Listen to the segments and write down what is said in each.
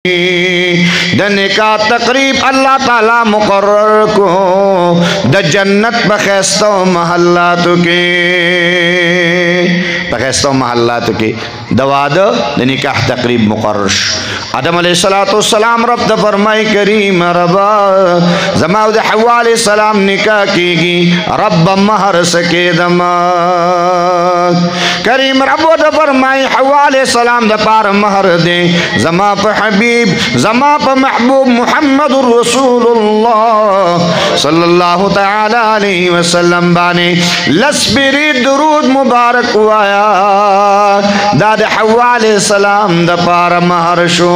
द निकाह तकरीब अल्लाह ताला मुकर्रर को द जन्नत बखैस्तो महल्लात के दवाद द निकाह तकरीब मुकर्रर आदम अलैहिस्सलाम रब द फरमाई करीम रबा जमाउद हव्वा अलैहिस्सलाम निकाह कीगी रब महर सके दमा करीम रब द फरमाई हव्वा अलैहिस्सलाम द पार महर दे जमा प हबीब जमा प महबूब मुहम्मदुर रसूलुल्लाह सल्लल्लाहु तआला अलैहि वसल्लम बाने लस्बिरी दुरूद मुबारक वाया दाद हव्वा अलैहिस्सलाम द पार महर शो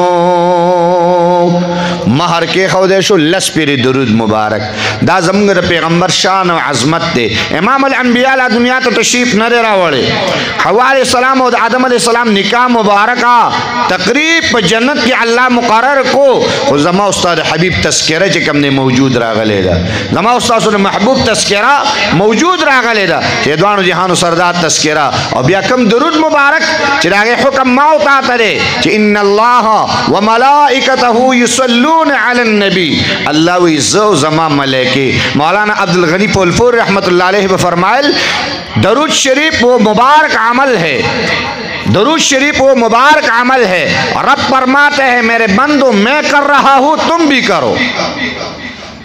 महर के खौदे शो लस्बिरी दुरूद मुबारक दा जमगर पैगंबर शान और अजमत दे इमाम अल अंबिया ला दुनिया तो तशरीफ न दे रावड़े हव्वा अलैहिस्सलाम और आदम अलैहिस्सलाम निकाह मुबारका तकरीब प जन्नत के अल्लाह मुकर्रर को जमा उस्ताद हबीब तस्करा जकम ने मौजूद रागलेदा जमा उस्ताद ने महबूब तस्करा मौजूद रागलेदा ये दोनों जहान सरदार तस्करा और बिया कम दुरूद मुबारक चिरागे हुक्म माउता तरे कि इन्नल्लाह व मलाइकतहु युसल्लून अलन नबी अल्लाह व इज्जो जमा मलाइके मौलाना अब्दुल गनी पोलपुर रहमतुल्लाह अलैहि फरमायल दरूद शरीफ वो मुबारक अमल है दरूद शरीफ वो मुबारक अमल है रब फरमाते हैं मेरे बंदो मैं कर रहा हूँ तुम भी करो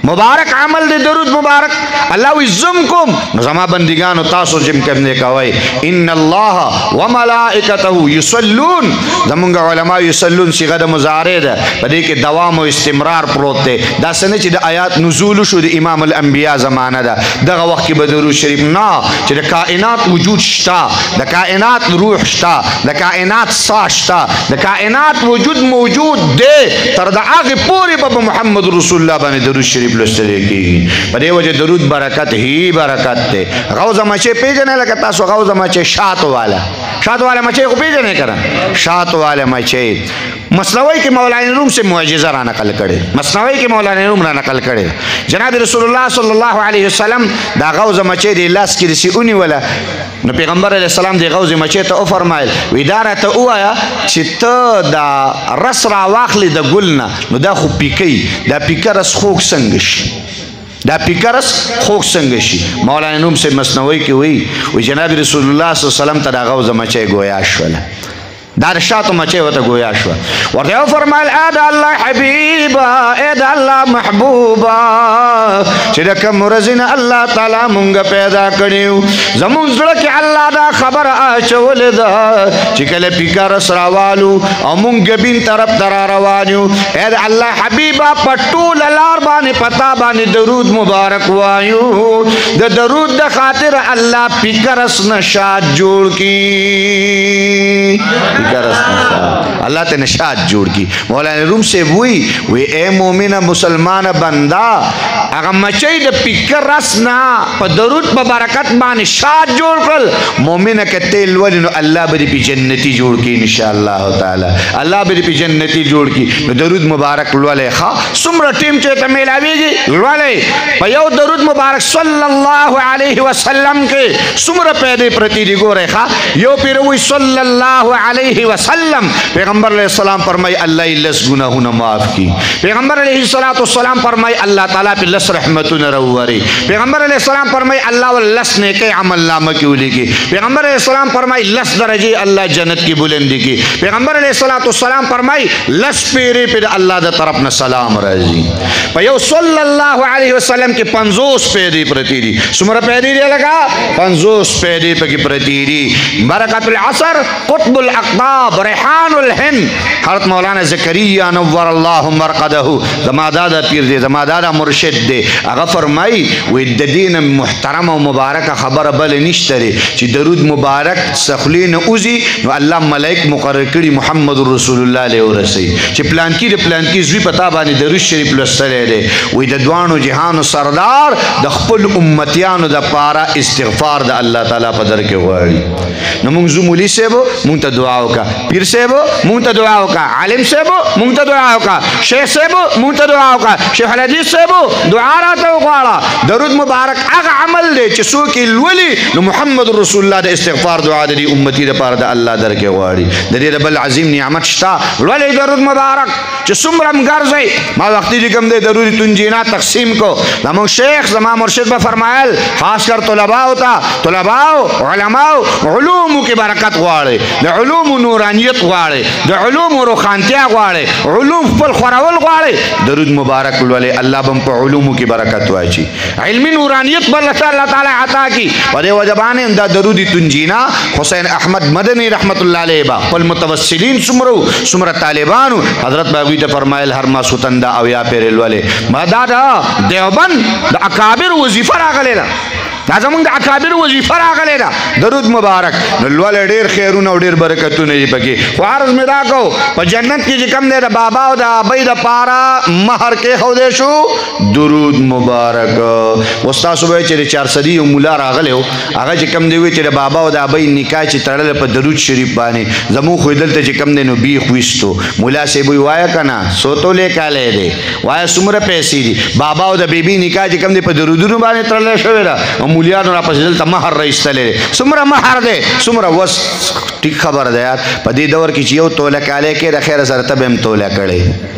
मुबारक अमल दे दरूद मुबारक अल्लाह इज़्ज़ुमकुम जमा बंदिगान तासो जिम करने का वही इन्नल्लाह व मलाइकतहु युसल्लून जमुंगा उलमा युसल्लून सिगद मुजारिद बदे के दवाम व इस्तिमरार प्रोते दा सने च आयात नुज़ूल शुद इमाम अल अंबिया ज़माना दा दगा वक्त की दरूद शरीफ ना च कायनात वजूद शता द कायनात रूह शता द कायनात सा शता द कायनात वजूद मौजूद दे तर द आगे पूरी बब मोहम्मद रसूलुल्लाह बने दरूद शरीफ की बदे वजह दरूद बरकत ही बरकत थे गौज़ मचे पेजने लगता सो गौज़ मचे शात वाला मचे को पेजने करा शात वाले मचे मसनवी के मौलाना रूम से मुअजिज़ा रा नकल करे मसनवी के मौलाना रूम रा नकल करे जनाब रसूलुल्लाह सल्लल्लाहु अलैहि वसल्लम दा गौज़ मचे दे लास की रसी उनी वाला न पैगंबर अलैहि सलाम दे गौज़ मचे तो फरमाइल विदारा तो उया चित दा रस रा वाखली द गुलना न दा खु पिकई दा पिकरस खोक संगश दा पिकरस खोक संगशी मौलाना रूम से मसनवी की हुई वो जनाब रसूलुल्लाह सल्लल्लाहु अलैहि वसल्लम ता गौज़ मचे गोया शवला दारशा तो मचे होता गोया शवा और फरमाइल ऐद अल्लाह हबीबा ऐद अल्लाह महबूबा चिरक मुरजिन अल्लाह ताला मुंगा पैदा करियो जमुन जड़ के अल्लाह दा खबर आचवल दा चिकले पिकार सरावालू अमुंग बिन तरफ दरा रवानियो ऐद अल्लाह हबीबा पट्टू ललार बाने पता बाने दरूद मुबारक वायु द दरूद द खातिर अल्लाह पिकरस नशाद जोड़ की अल्लाह ते नशात जोड़ की मौलाना रूम से वही ए मोमिना मुसलमान बंदा अगर मचई द पिकर रस ना प दरूद प बरकत बान शात जोड़ कर मोमिना के तेल वली नो अल्लाह बरी पी जन्नती जोड़ की इंशाअल्लाह ताला अल्लाह बरी पी जन्नती जोड़ की दरूद मुबारक लवाले खा सुमरा टीम चे त मेलावीगी लवाले प यो दरूद मुबारक सल्लल्लाहु अलैहि वसल्लम के सुमरा पैदे प्रति दिगो रेखा यो फिर वही सल्लल्लाहु अलैहि वसल्लम पैगंबर अलैहिस्सलाम फरमाई अल्लाह लस गुनाहों न माफ की पैगंबर अलैहिस्सलाम फरमाई अल्लाह ताला पे लस रहमतुन रवरी पैगंबर अलैहिस्सलाम फरमाई अल्लाह व लस ने के अमल नामा की उली की पैगंबर अलैहिस्सलाम फरमाई लस दरजे अल्लाह जन्नत की बुलंदी की पैगंबर अलैहिस्सलाम फरमाई लस पेरे पे अल्लाह द तरफ न सलाम राजी पयो सल्लल्लाहु अलैहि वसल्लम के 50 पेरी प्रतीरी सुमरा पेरी लगा 50 पेरी पे की प्रतीरी बरकतुल असर कुतुबुल अक़ताब रेहानुल हिंद हज़रत मौलाना ज़करिया नव्वरल्लाहु मरक़दहु जमादादा पीर दे जमादादा मुर्शिद दे अगर फरमाई वे दीन मुहतरम और मुबारक खबर बल निश्तरे ची दरूद मुबारक सखलीन उजी व अल्लाह मलाइक मुकर्रर करी मुहम्मद रसूलुल्लाह अलैहि रसी ची प्लान की जुई पता बानी दरूद शरीफ लस्तरे दे वे दद्वानो जहान सरदार द खपल उम्मतियान द पारा इस्तिगफार द अल्लाह ताला पदर के वाड़ी नमुंग जुमुली से वो मुंता दुआ وکا پیر صاحب مونږ ته دعا وکا عالم صاحب مونږ ته دعا وکا شیخ صاحب مونږ ته دعا وکا شیخ الحدیث صاحب دعا راته وغواړه درود مبارک هغه عمل دی چې څوک یې لولي نو محمد رسول الله د استغفار دعا د دې امتی لپاره د الله درکې غواړي د دې رب العظیم نعمت شته لولي درود مبارک چې څومره هم ګرځئ ما وختي چې کوم دی درود تنجینا تقسیم کو زموږ شیخ زما مرشد به فرمایل خاص کر طلباء علماء علومو کې برکت غواړي د علومو نورانیت غواړي د علومو روښانتیا غواړي علوم خپل خورول غواړي درود مبارک ولولي الله بم په علومو کې برکت واچي علمي نورانیت بل الله تعالی عطا کی په دې وجه باندې دا درود تنجینا حسین احمد مدنی رحمت الله علیه با خپل متوسلین څومره طالبانو حضرت باغوی ته فرمایل هر ما سوتندا او یا پیر ولولي ما دا دیوبند د اکابر وظیفه راغلی ده دا زمونږ د اکابر وظیفه راغلی ده درود مبارک نو لولی ډېر خیرونه او ډېر برکتونه دي پکې خو عرض مې دا کو په جنت کې چې کوم دی د بابا او د ابۍ دپاره مهر کېښودی شو درود مبارک اوس تاسو به چې د چارسدي یو ملا راغلی و هغه چې کوم دی وایي چې د بابا او د ابۍ نکاح چې تړلی په درود شریف باندې زمونږ خو دلته چې کوم دی نو بیخ ویستو ملا صاحب وایي وایه که نه څو تولې کالی دی وایه څومره پیسې دي بابا او د بیبي نکاح چې کوم دی په درودونو باندې تړلی شوې ده مولیانو را پسې دلته مهر راایستلی دی څومره مهر دی څومره وس ټیک خبره ده یار په دې دور کې چې یو توله کالی کې د خیره سره ته به هم توله کړی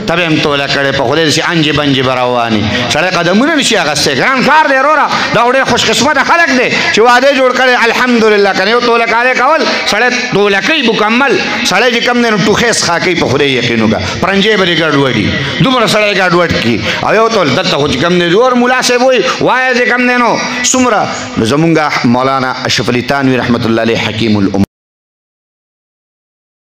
ته به هم توله کړی په خدای داسې انجې بنجې به رواني سړی قدمونه نشي اخیستی ګران کار دی وروره دا خو ډېر خوشقسمته خلک دی چې واده جوړ کړی الحمدلله که نه یو توله کالی کول سړی توله کوي مکمل سړی چې کوم دی نو ټوخې څښا کوي په خدای یقین وکړه پرنجې به دې ګډوډي دومره سړی ګډوډ کړي او یو تول دلته خو چې کوم دی زور ملا صاحب وایي وایه چې کوم دی نو څومره نو زمونږ مولانا اشرف علي تانوي رحمت الله علیه حکیم الامه